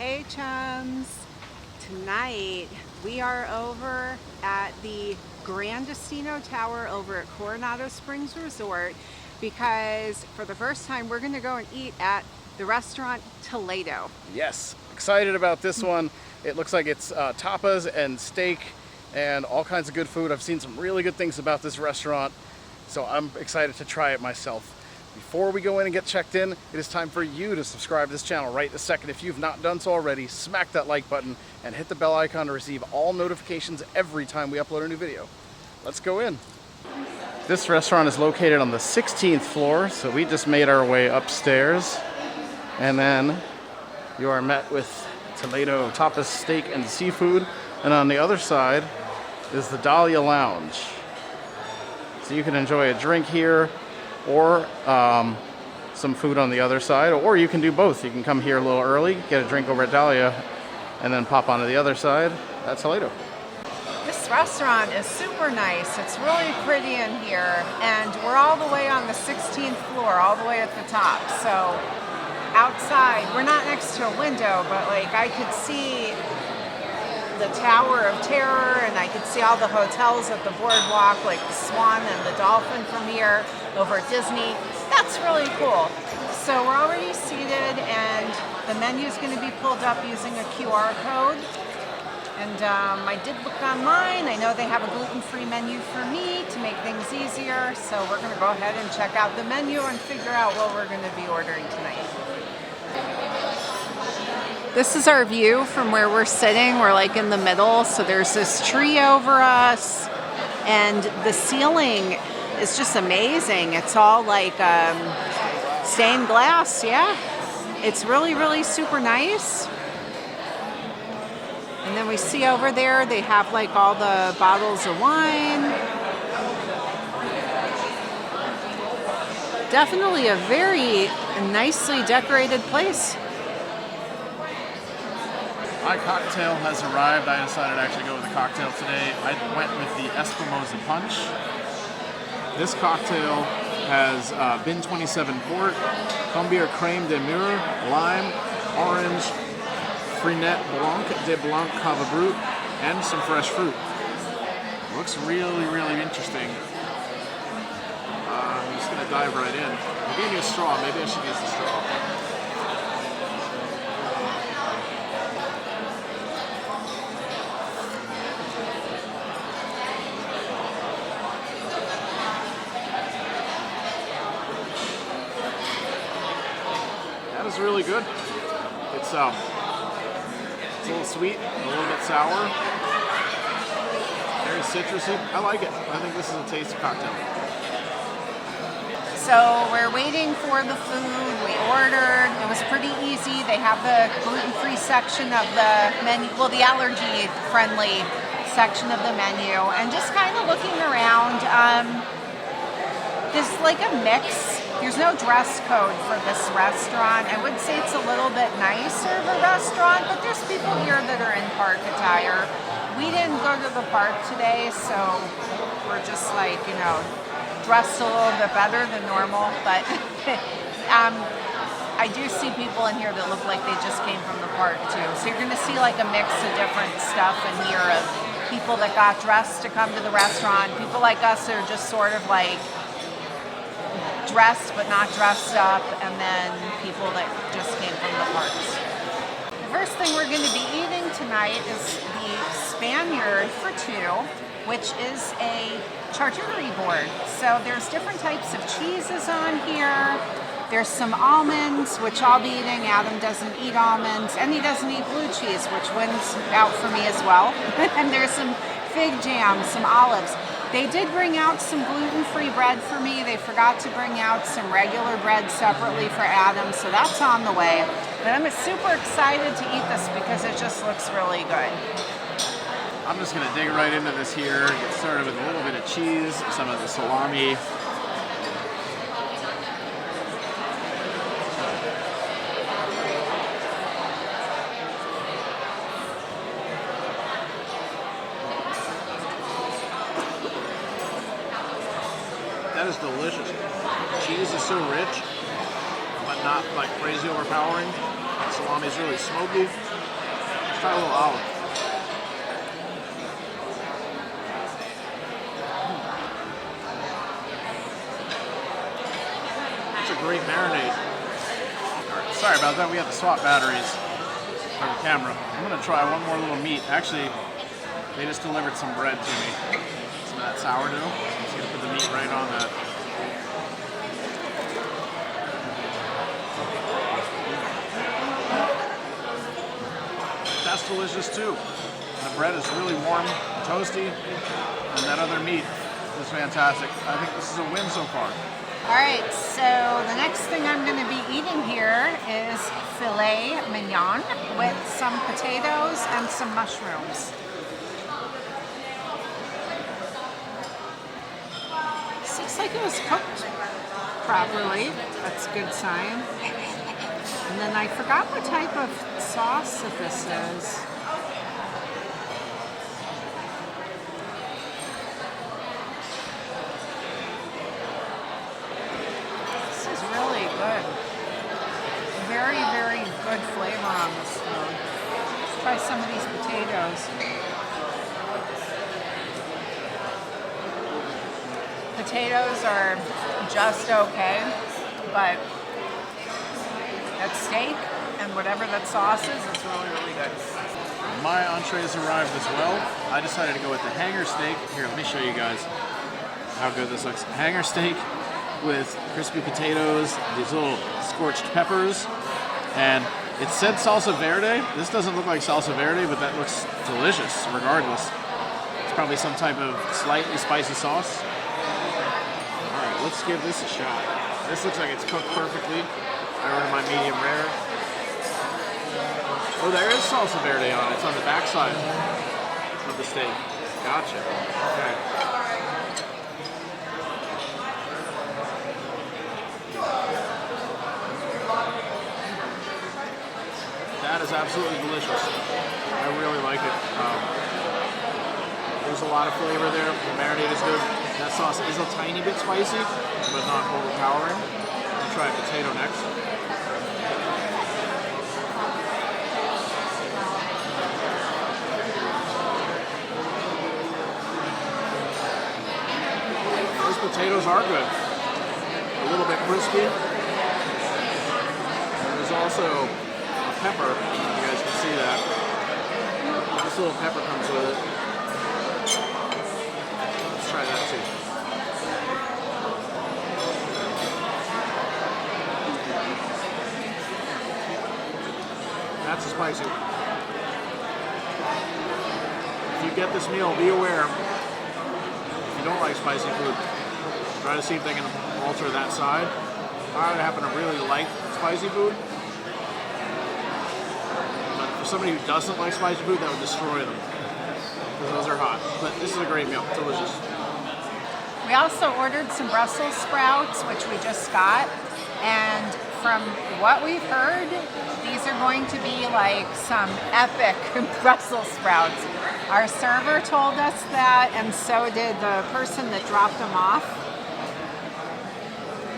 Hey chums! Tonight we are over at the Gran Destino Tower over at Coronado Springs Resort because for the first time we're going to go and eat at the restaurant Toledo. Yes, excited about this one. It looks like it's tapas and steak and all kinds of good food. I've seen some really good things about this restaurant, so I'm excited to try it myself. Before we go in and get checked in, it is time for you to subscribe to this channel right this second. If you've not done so already, smack that like button and hit the bell icon to receive all notifications every time we upload a new video. Let's go in. This restaurant is located on the 16th floor, so we just made our way upstairs. And then you are met with Toledo tapas, steak, and seafood. And on the other side is the Dahlia Lounge. So you can enjoy a drink here or some food on the other side, or you can do both. You can come here a little early, get a drink over at Dahlia, and then pop onto the other side at Toledo. This restaurant is super nice. It's really pretty in here, and we're all the way on the 16th floor, all the way at the top. So outside, we're not next to a window, but like I could see the Tower of Terror, and I could see all the hotels at the boardwalk, like the Swan and the Dolphin from here over at Disney. That's really cool. So we're already seated, and the menu is going to be pulled up using a QR code. And I did look online. I know they have a gluten-free menu for me to make things easier. So we're going to go ahead and check out the menu and figure out what we're going to be ordering tonight. This is our view from where we're sitting. We're like in the middle, so there's this tree over us, and the ceiling is just amazing. It's all like stained glass, yeah. It's really, really super nice. And then we see over there, they have like all the bottles of wine. Definitely a very nicely decorated place. My cocktail has arrived. I decided to actually go with a cocktail today. I went with the Espimosa Punch. This cocktail has Bin 27 port, Combier crème de mûre, lime, orange, Filet de Blanc Cava Brut, and some fresh fruit. Looks really, really interesting. I'm just gonna dive right in. I gave you a straw. Maybe I should use the straw. That is really good. It's a little sweet, a little bit sour, very citrusy. I like it. I think this is a tasty cocktail. So we're waiting for the food. We ordered. It was pretty easy. They have the gluten-free section of the menu, well, the allergy-friendly section of the menu, and just kind of looking around. There's like a mix. There's no dress code for this restaurant. I would say it's a little bit nicer of a restaurant, but there's people here that are in park attire. We didn't go to the park today, so we're just like, you know, dressed a little bit better than normal. But I do see people in here that look like they just came from the park too. So you're gonna see like a mix of different stuff in here of people that got dressed to come to the restaurant, people like us that are just sort of like dressed but not dressed up, and then people that just came from the parks. The first thing we're going to be eating tonight is the Spaniard for two, which is a charcuterie board. So there's different types of cheeses on here. There's some almonds, which I'll be eating. Adam doesn't eat almonds, and he doesn't eat blue cheese, which wins out for me as well. And there's some fig jam, some olives. They did bring out some gluten-free bread for me. They forgot to bring out some regular bread separately for Adam, so that's on the way. But I'm super excited to eat this because it just looks really good. I'm just gonna dig right into this here. Get started with a little bit of cheese, some of the salami. That is delicious. The cheese is so rich, but not like crazy overpowering. Salami is really smoky. Let's try a little olive. It's a great marinade. Right, sorry about that, we had to swap batteries for the camera. I'm gonna try one more little meat. Actually, they just delivered some bread to me. Some of that sourdough. I'm just gonna put the meat right on that. That's delicious too. The bread is really warm, toasty, and that other meat is fantastic. I think this is a win so far. All right, so the next thing I'm going to be eating here is filet mignon with some potatoes and some mushrooms. This looks like it was cooked properly. That's a good sign. And then I forgot what type of sauce that this is. This is really good. Very, very good flavor on this food. Let's try some of these potatoes. Potatoes are just okay, but that steak and whatever that sauce is really, really good. My entrees arrived as well. I decided to go with the hanger steak. Here, let me show you guys how good this looks. Hanger steak with crispy potatoes, these little scorched peppers, and it said salsa verde. This doesn't look like salsa verde, but that looks delicious regardless. It's probably some type of slightly spicy sauce. All right, let's give this a shot. This looks like it's cooked perfectly. I ordered my medium rare. Oh, there is salsa verde on it. It's on the back side of the steak. Gotcha. Okay. That is absolutely delicious. I really like it. There's a lot of flavor there. The marinade is good. That sauce is a tiny bit spicy, but not overpowering. I'll try a potato next. Potatoes are good. A little bit crispy. And there's also a pepper. You guys can see that. This little pepper comes with it. Let's try that too. That's spicy. If you get this meal, be aware. If you don't like spicy food, try to see if they can alter that side. I happen to really like spicy food, but for somebody who doesn't like spicy food, that would destroy them, because those are hot. But this is a great meal, delicious. We also ordered some Brussels sprouts, which we just got, and from what we've heard, these are going to be like some epic Brussels sprouts. Our server told us that, and so did the person that dropped them off.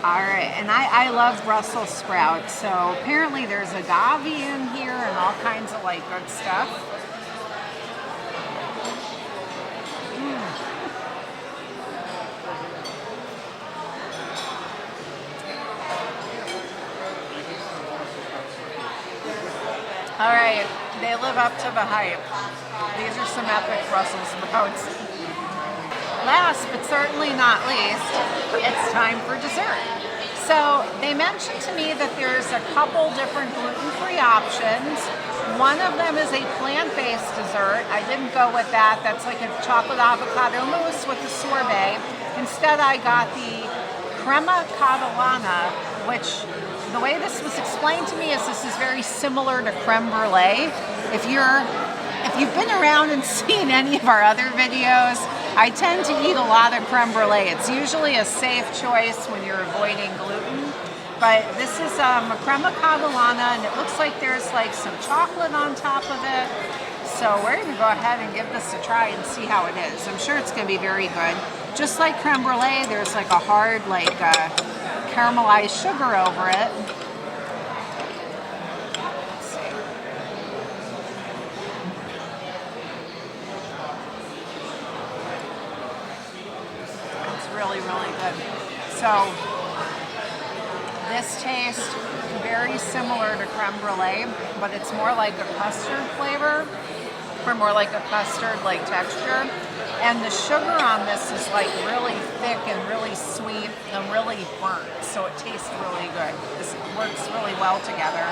All right, and I love Brussels sprouts, so apparently there's agave in here and all kinds of like good stuff. All right, they live up to the hype. These are some epic Brussels sprouts. Last but certainly not least, it's time for dessert. So they mentioned to me that there's a couple different gluten-free options. One of them is a plant-based dessert. I didn't go with that. That's like a chocolate avocado mousse with a sorbet. Instead, I got the crema catalana, which the way this was explained to me is this is very similar to creme brulee. If you've been around and seen any of our other videos, I tend to eat a lot of creme brulee. It's usually a safe choice when you're avoiding gluten. But this is a crema catalana, and it looks like there's like some chocolate on top of it. So we're going to go ahead and give this a try and see how it is. I'm sure it's going to be very good. Just like creme brulee, there's like a hard caramelized sugar over it. So this tastes very similar to creme brulee, but it's more like a custard flavor, or more like a custard like texture. And the sugar on this is like really thick and really sweet and really burnt, so it tastes really good. This works really well together.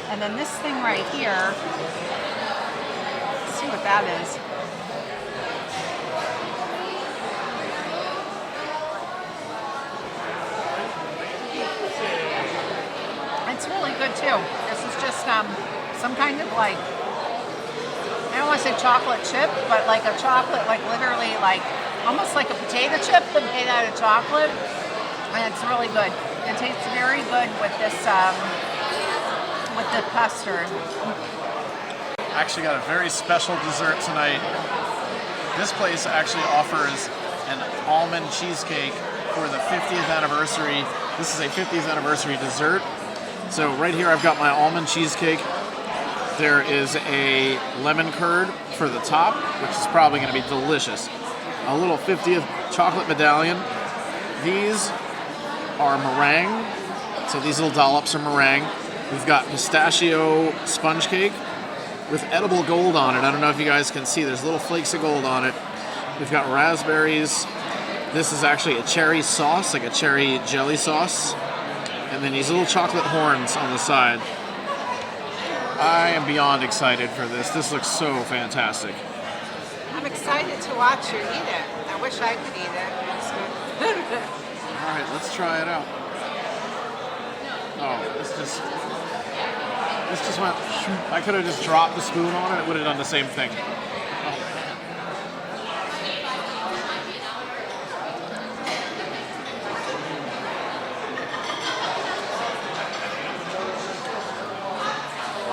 And then this thing right here, let's see what that is. It's really good too. This is just some kind of like, I don't want to say chocolate chip, but like a chocolate, like literally like, almost like a potato chip but made out of chocolate. And it's really good. It tastes very good with this, with the custard. I actually got a very special dessert tonight. This place actually offers an almond cheesecake for the 50th anniversary. This is a 50th anniversary dessert. So right here I've got my almond cheesecake. There is a lemon curd for the top, which is probably going to be delicious. A little 50th chocolate medallion. These are meringue. So these little dollops are meringue. We've got pistachio sponge cake with edible gold on it. I don't know if you guys can see. There's little flakes of gold on it. We've got raspberries. This is actually a cherry sauce, like a cherry jelly sauce. And then these little chocolate horns on the side. I am beyond excited for this. This looks so fantastic. I'm excited to watch you eat it. I wish I could eat it. It's good. All right, let's try it out. Oh, this just went, I could have just dropped the spoon on it. It would have done the same thing.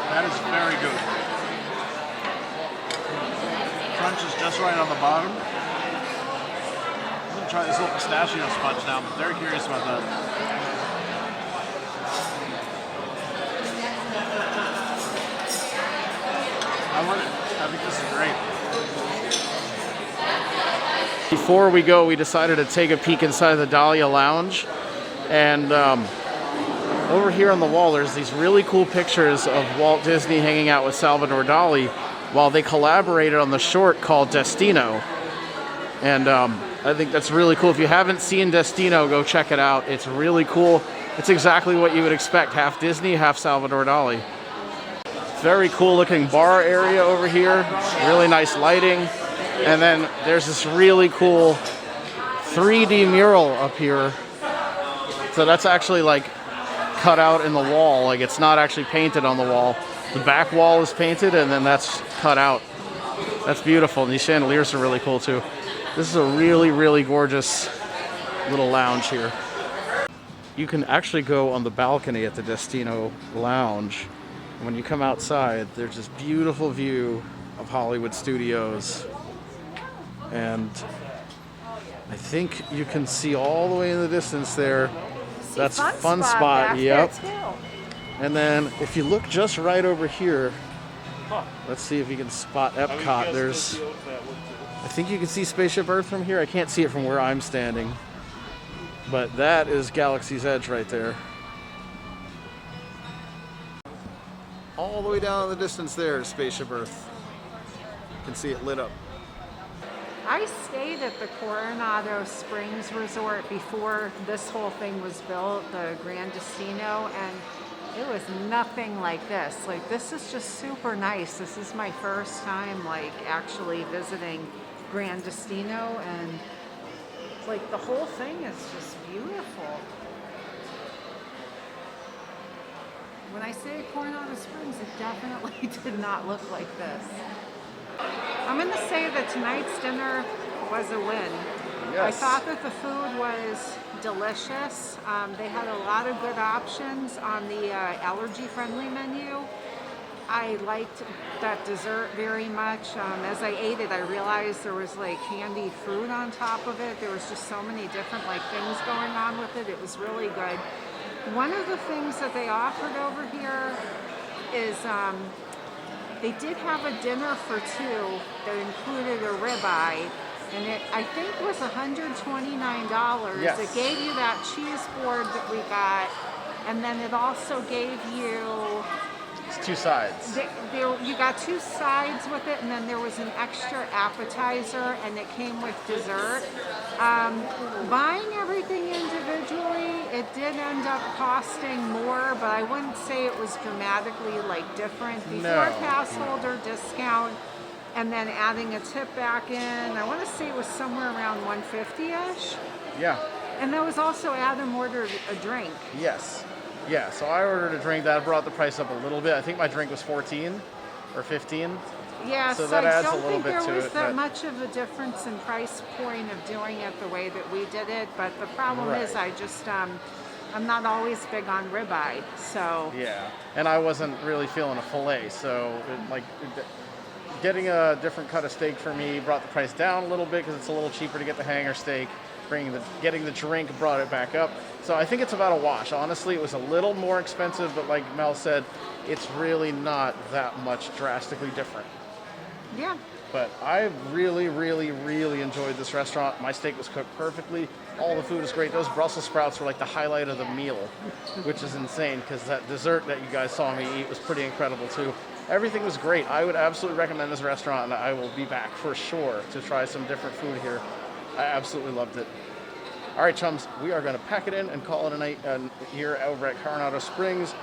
That is very good. Crunch is just right on the bottom. I'm gonna try this little pistachio sponge now. I'm very curious about that. I love it. I think this is great. Before we go, we decided to take a peek inside the Dahlia Lounge, and over here on the wall, there's these really cool pictures of Walt Disney hanging out with Salvador Dali while they collaborated on the short called Destino. And I think that's really cool. If you haven't seen Destino, go check it out. It's really cool. It's exactly what you would expect. Half Disney, half Salvador Dali. Very cool looking bar area over here. Really nice lighting. And then there's this really cool 3D mural up here. So that's actually like cut out in the wall, like it's not actually painted on the wall. The back wall is painted and then that's cut out. That's beautiful. And these chandeliers are really cool too. This is a really, really gorgeous little lounge here. You can actually go on the balcony at the Destino Lounge. When you come outside, there's this beautiful view of Hollywood Studios. And I think you can see all the way in the distance there. That's Fun Spot. Yep. And then if you look just right over here, let's see if you can spot Epcot. There's, I think you can see Spaceship Earth from here. I can't see it from where I'm standing, but that is Galaxy's Edge right there. All the way down in the distance there is Spaceship Earth. You can see it lit up. I stayed at the Coronado Springs Resort before this whole thing was built, the Gran Destino, and it was nothing like this. Like, this is just super nice. This is my first time, like, actually visiting Gran Destino, and like, the whole thing is just beautiful. When I say Coronado Springs, it definitely did not look like this. I'm going to say that tonight's dinner was a win. Yes. I thought that the food was delicious. They had a lot of good options on the allergy-friendly menu. I liked that dessert very much. As I ate it, I realized there was like candied fruit on top of it. There was just so many different like things going on with it. It was really good. One of the things that they offered over here is they did have a dinner for two that included a ribeye, And I think it was $129. Yes. It gave you that cheese board that we got, and then it also gave you It's 2 sides. you got 2 sides with it, and then there was an extra appetizer, and it came with dessert. Buying everything individually, it did end up costing more, but I wouldn't say it was dramatically like different. Before No. pass holder discount, and then adding a tip back in, I want to say it was somewhere around 150-ish. Yeah. And that was also Adam ordered a drink. Yes. Yeah, so I ordered a drink that brought the price up a little bit. I think my drink was 14 or 15. Yeah, So so that I adds a don't little think bit there to was it, that but- much of a difference in price point of doing it the way that we did it. But the problem is, Right. I just I'm not always big on ribeye, so Yeah, and I wasn't really feeling a fillet, so getting a different cut of steak for me brought the price down a little bit because it's a little cheaper to get the hanger steak. Getting the drink brought it back up. So I think it's about a wash. Honestly, it was a little more expensive, but like Mel said, it's really not that much drastically different. yeah. But I really, really, really enjoyed this restaurant. My steak was cooked perfectly. All the food was great. Those Brussels sprouts were like the highlight of the meal, which is insane because that dessert that you guys saw me eat was pretty incredible too. Everything was great. I would absolutely recommend this restaurant, and I will be back for sure to try some different food here. I absolutely loved it. All right, chums, we are going to pack it in and call it a night here over at Coronado Springs.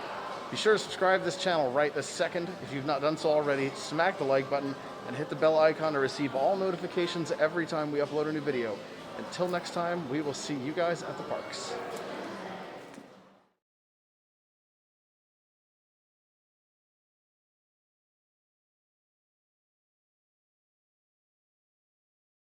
Be sure to subscribe to this channel right this second. If you've not done so already, smack the like button and hit the bell icon to receive all notifications every time we upload a new video. Until next time, we will see you guys at the parks.